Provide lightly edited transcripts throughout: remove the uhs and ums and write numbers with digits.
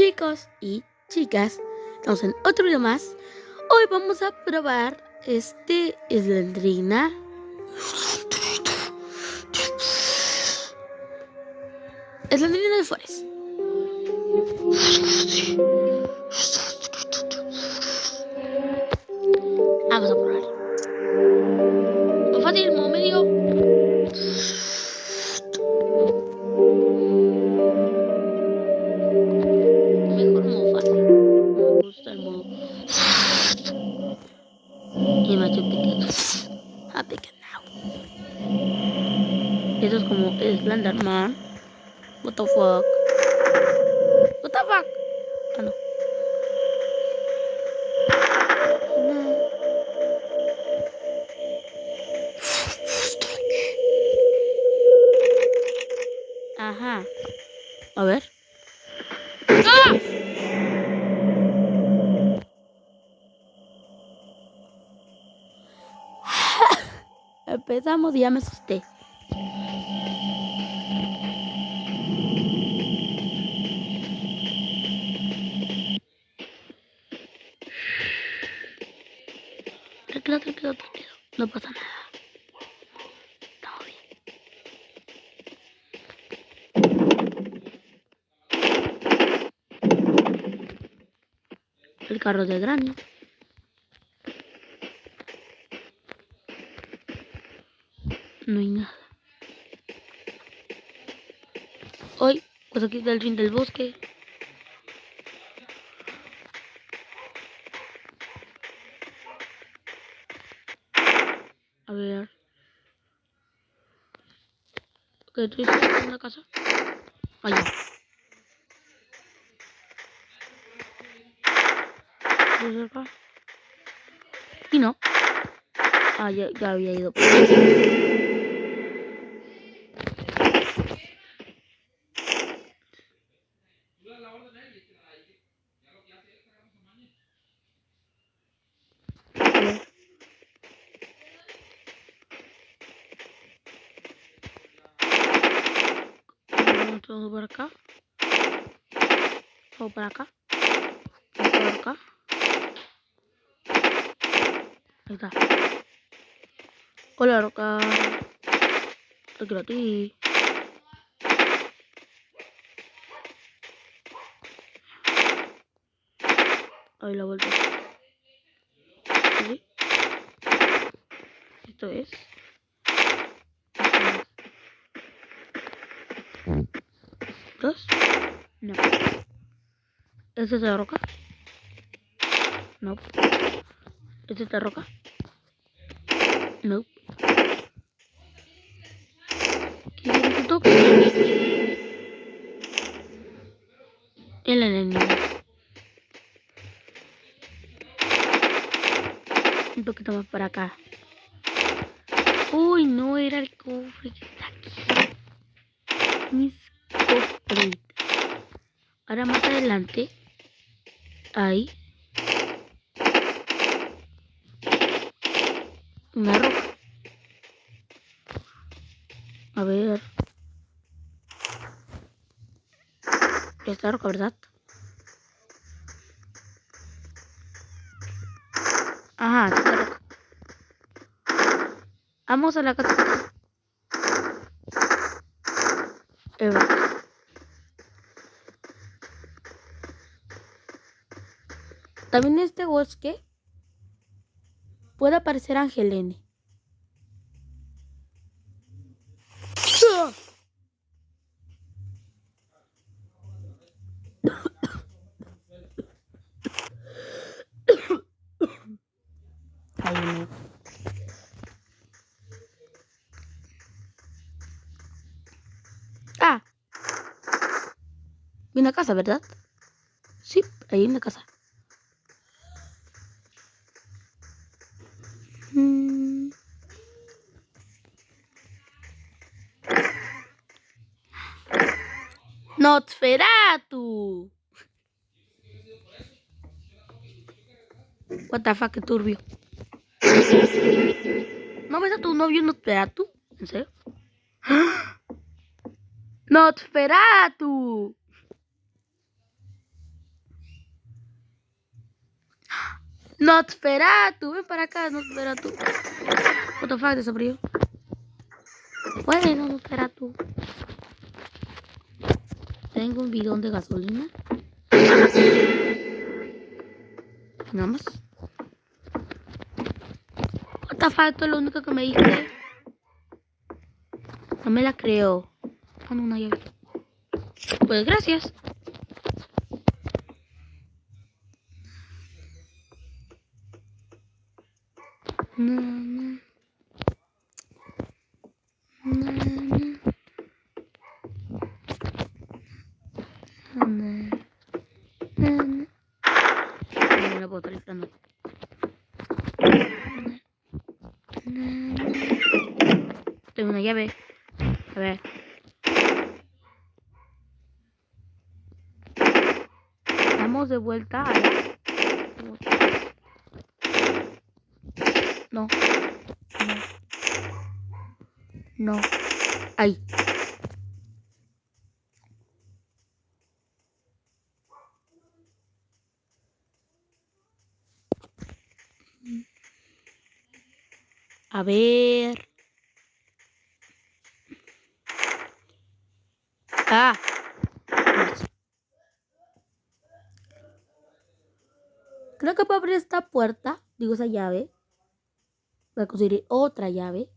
Chicos y chicas, estamos en otro video más. Hoy vamos a probar Slendrina. Slendrina de Forest. Vamos a probar. ¿Muy fácil, muy medio? Mejor modo fácil. Me gusta el modo. Y me ha hecho pequeño. A pequeño. Eso es como Slenderman. What the fuck? What the fuck? Ah, no. Ajá. A ver. ¡Ah! Empezamos y ya me asusté. Tranquilo. No pasa nada. Estamos bien. El carro de Granny. No hay nada. Hoy, pues aquí está el fin del bosque. A ver. Ok, estoy en la casa. Allá. Cerca. Y no. Ah, ya había ido. Todo por acá. Todo para acá. Todo por acá. Ahí está. Hola, Roca. Te quiero a ti. Ahí la vuelta. ¿Sí? Esto es. ¿Dos? No. ¿Esta es la roca? No. ¿Esta es la roca? No. ¿Qué es esto? El enemigo. Un poquito más para acá. Uy, no era el cofre que está aquí. Mis cofres. Ahora más adelante. Ahí. Una roca. A ver. Esta roca, ¿verdad? Ajá, esta roca. Vamos a la casa. También en este bosque puede aparecer Ángel N. Ay, no. Ah, vi una casa, ¿verdad? Sí, ahí en la casa. Nosferatu. What the fuck, qué turbio. ¿No ves a tu novio Nosferatu? ¿En serio? ¡Nosferatu! Nosferatu, ven para acá, Nosferatu. What the fuck, desapareció. Bueno, Nosferatu. Tengo un bidón de gasolina. Nada más. What the fuck, esto es lo único que me dice. No me la creo. Ah, no, una llave. Pues gracias. No, no. No, no. No, no. No puedo estar listando. Tengo una llave. A ver. Vamos de vuelta a la... No. No. No. Ahí. A ver. Ah. Creo que puedo abrir esta puerta. Digo, esa llave. Voy a conseguir otra llave.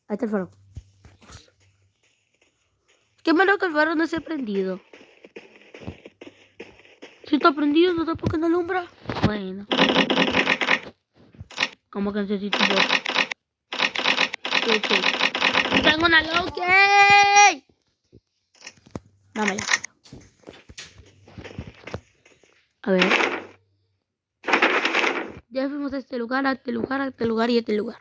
Ahí está el faro. Qué malo que el faro no se ha prendido. Si está prendido, no tampoco no alumbra. Bueno. Como que necesito un bote. Ok. Tengo una Loki. Dámela. A ver. Ya fuimos a este lugar, a este lugar, a este lugar y a este lugar.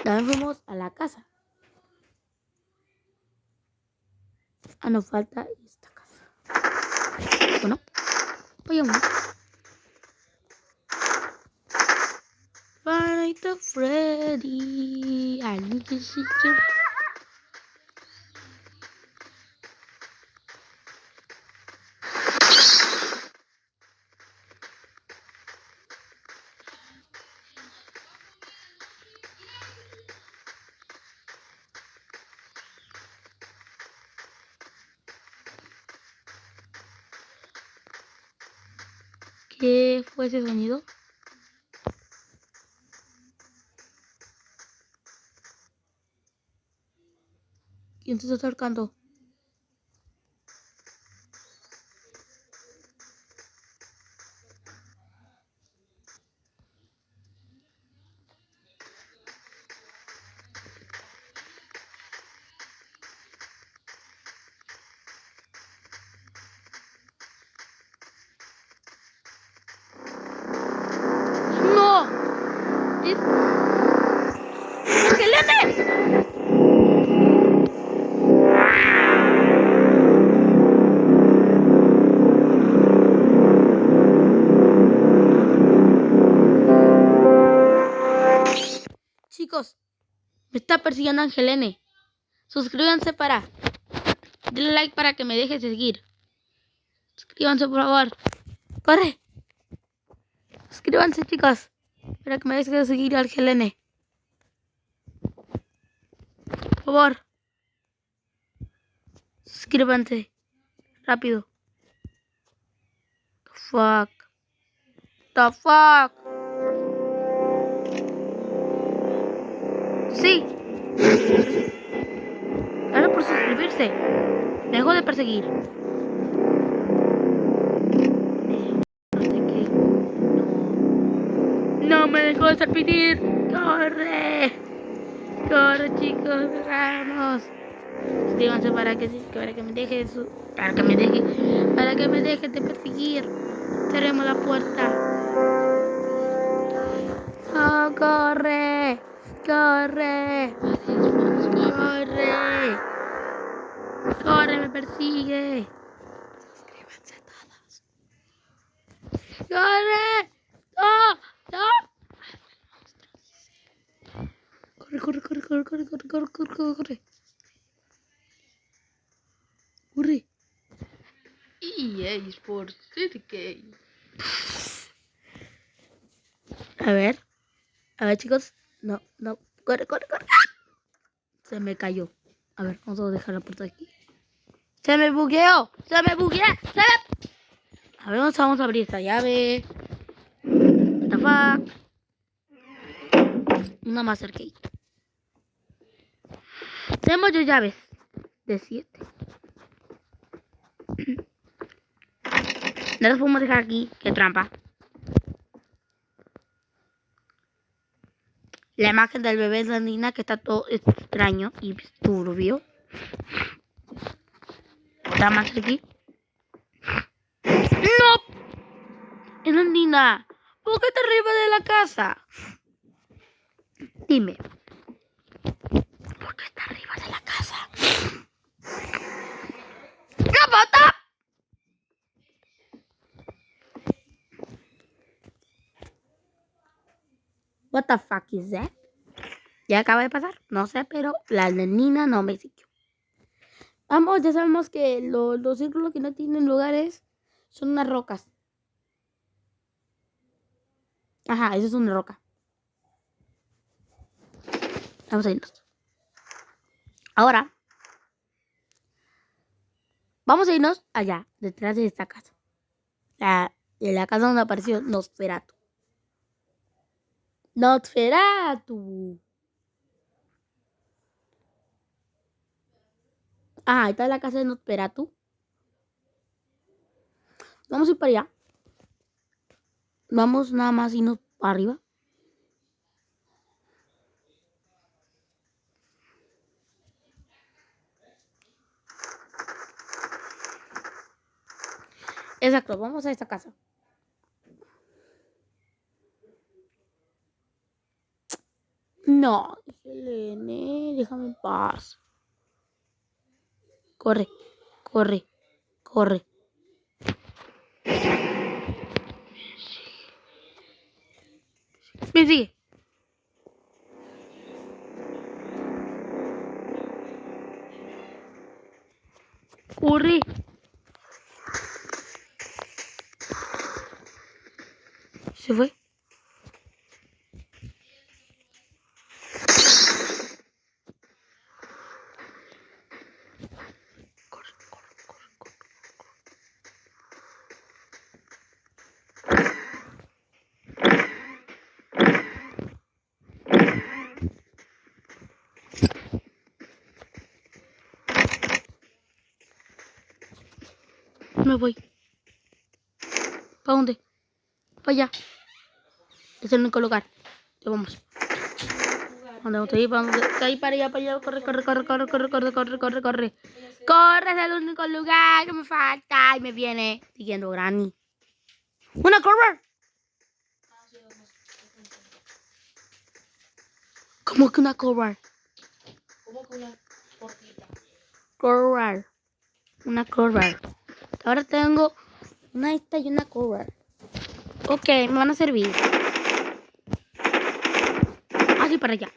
También fuimos a la casa. Ah, nos falta esta casa. Bueno, vayamos. Find the Freddy. I need to see you. ¿Qué fue ese sonido? ¿Quién se está acercando? ¡No! ¿Es Angelene? Chicos, me está persiguiendo Angelene. Suscríbanse denle like para que me deje seguir. Suscríbanse, por favor. ¡Corre! Suscríbanse, chicos, para que me deje seguir a Angelene. Por favor. Suscríbanse. Rápido. The fuck. The fuck. Sí. Gracias por suscribirse. Me dejo de perseguir. No me dejó de serpitir. Corre. Corre, chicos. Vamos. Suscríbanse para que me deje de perseguir. Cerremos la puerta. Oh, corre. Corre. Corre. Corre, me persigue. Suscríbanse todos. Corre. ¡No! ¡No! Corre. Sports, CDK. A ver, chicos. No. Corre. Se me cayó. A ver, vamos a dejar la puerta aquí. ¡Se me bugueó! A ver, vamos a abrir esta llave. What the fuck? Una Master Key. Tenemos 2 llaves de 7. No las podemos dejar aquí. ¡Qué trampa! La imagen del bebé de la niña que está todo extraño y turbio. Otra más aquí. ¡No! Es la niña. ¿Por qué está arriba de la casa? Dime. ¿Por qué está arriba de la casa? ¡No, bota! What the fuck is that? Ya acaba de pasar. No sé, pero la nena no me siguió. Vamos, ya sabemos que los círculos que no tienen lugares son unas rocas. Ajá, eso es una roca. Vamos a irnos. Ahora, vamos a irnos allá, detrás de esta casa. De la casa donde apareció Nosferatu. ¡Nosferatu! Ah, ahí está la casa de Nosferatu. Vamos a ir para allá. Vamos nada más irnos para arriba. Exacto, vamos a esta casa. No, Helene, déjame en paz. Corre. Me sigue. Corre. Se fue. Me voy. ¿Para dónde? Para allá. Es el único lugar. Ya vamos. ¿Dónde ir? Vamos de ahí para allá. Corre. Corre, es el único lugar que me falta. Y me viene siguiendo Granny. ¡Una correr! ¿Cómo que una correr? Como que una cortita. Correr. Una correr. Ahora tengo una esta y una correr. Ok, me van a servir. Así para allá.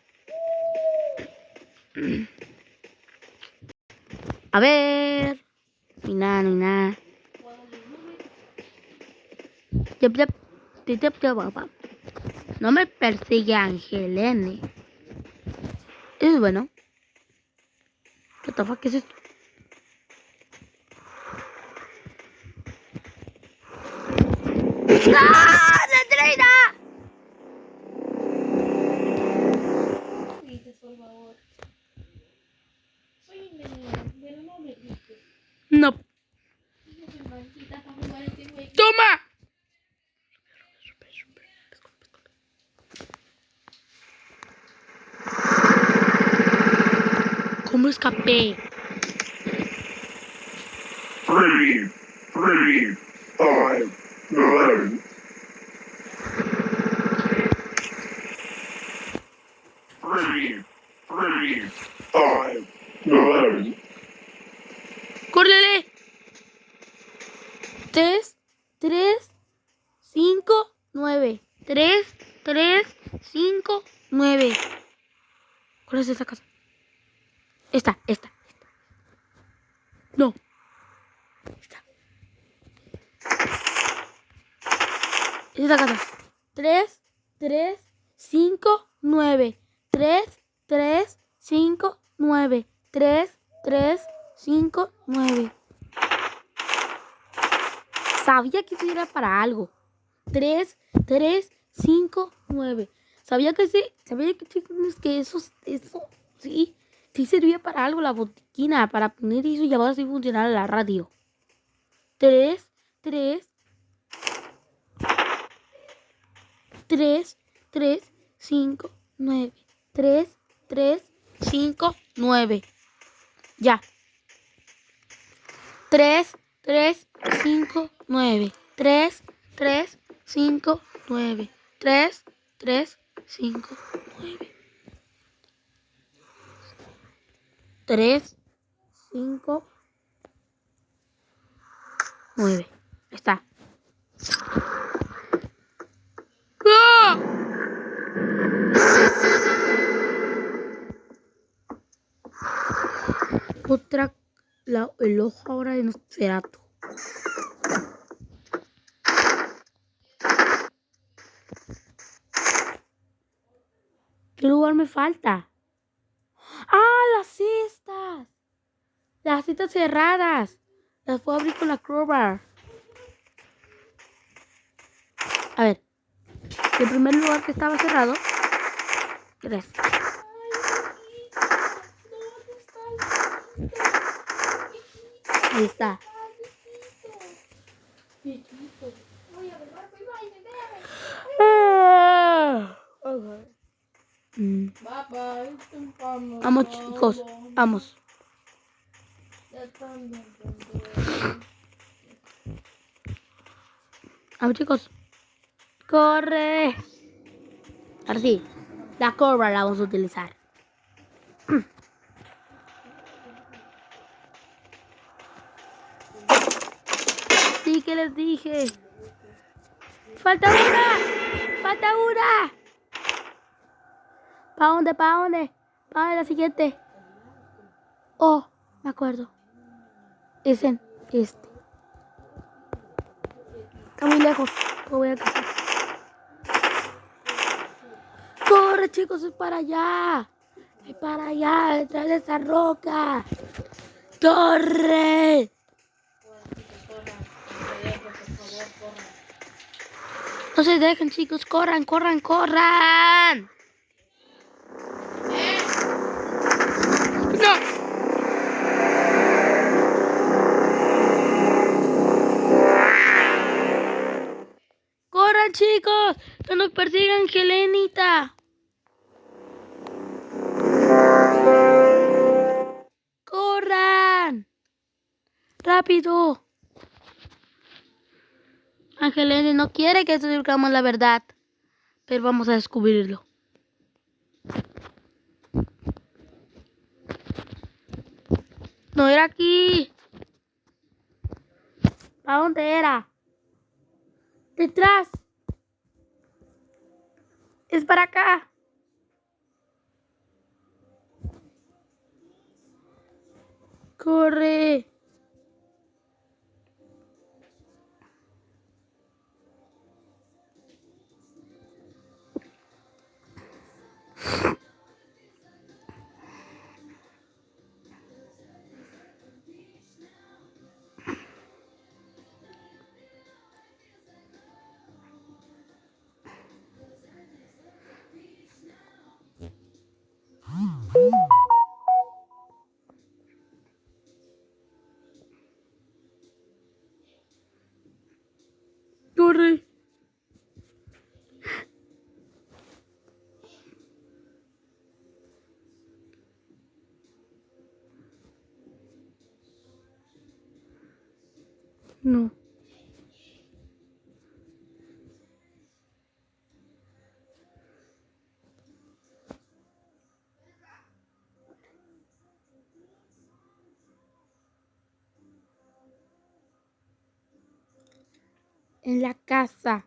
A ver. Ni nada. No me persigue Angelene. Es bueno. What the fuck, ¿qué es esto? ¡Ah! ¡Netrina! Por favor. Soy invenida, pero no me grites. No. No soy maldita para jugar este juego. ¡Toma! ¿Cómo escapé? 3, 5, 11. 3, 5, 11. ¡Córrele! 3, 5, 9. 3, 5, 9. ¿Cuál es esta casa? Esta. No. Esta. Esta casa. 3, 3, 5, 9. 3, 3, 5, 9. 3, 3, 5, 9. Sabía que eso era para algo. 3, 3, 5, 9. Sabía que sí. Sabía que eso sí. Sí servía para algo la botiquina. Para poner eso y ahora sí funcionara la radio. 3, 3, 3, 3, 5, 9. 3, 3, 5, 9. Ya. 3, 3, 5, 9. 3, 3, 5, 9. 3, 3, 5, 9. 3, 5, 9. Está. ¡Ah! El ojo ahora de Nosferatu. ¿Qué lugar me falta? ¡Ah, las cestas! Las cestas cerradas. Las puedo abrir con la crowbar. A ver. El primer lugar que estaba cerrado. ¿Qué es? Ahí está. Vamos, chicos. Vamos. Vamos, chicos. ¡Corre! Ahora sí. La curva la vamos a utilizar. Sí que les dije. ¡Falta una! ¡Falta una! ¿Para dónde? ¿Para dónde? ¿Para dónde la siguiente? Oh, me acuerdo. Es en este. Está muy lejos. Lo voy a alcanzar. ¡Corre, chicos! ¡Es para allá! ¡Es para allá! ¡Detrás de esa roca! ¡Corre! No se dejen, chicos. ¡Corran, corran, corran! ¡No! ¡Corran, chicos! ¡Que nos persigan, Helenita! ¡Corran! ¡Rápido! Angelene no quiere que descubramos la verdad, pero vamos a descubrirlo. No era aquí. ¿A dónde era? Detrás. Es para acá. Corre. Corre. No. En la casa.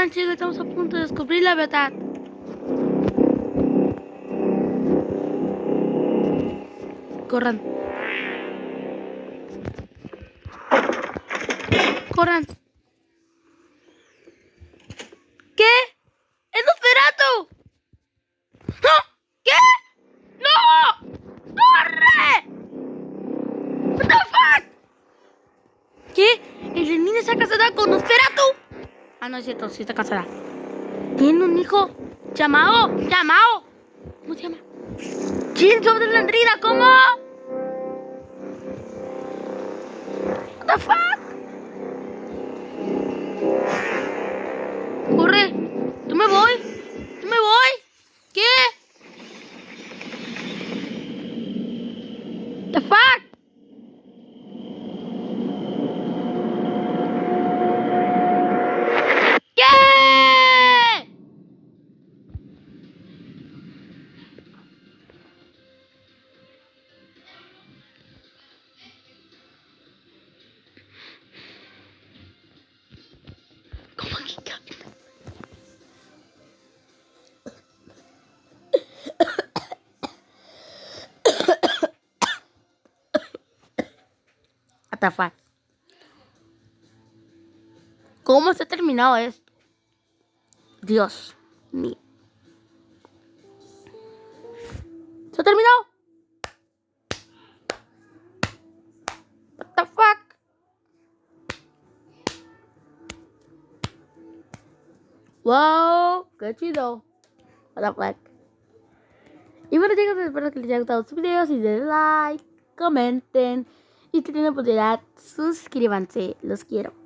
Corran, chicos, estamos a punto de descubrir la verdad. Corran. Corran. ¿Qué? ¡Es Nosferatu! ¡No! ¿Qué? ¡No! ¡Corre! What the fuck? ¿Qué? ¿El de niño está casada con Nosferatu? Ah, no es cierto, sí está casada. Tiene un hijo llamado. ¿Cómo se llama? Chincho de la Enrida, ¿cómo? What the fuck? Corre. Yo me voy. ¿Qué? The fuck? ¿Qué? ¿Cómo que camina? What the fuck? ¿Cómo se ha terminado esto? Dios mío. ¿Se ha terminado? What the fuck? Wow, qué chido. What the fuck? Y bueno, chicos, espero que les haya gustado estos videos y den like, comenten y si tienen oportunidad, suscríbanse. Los quiero.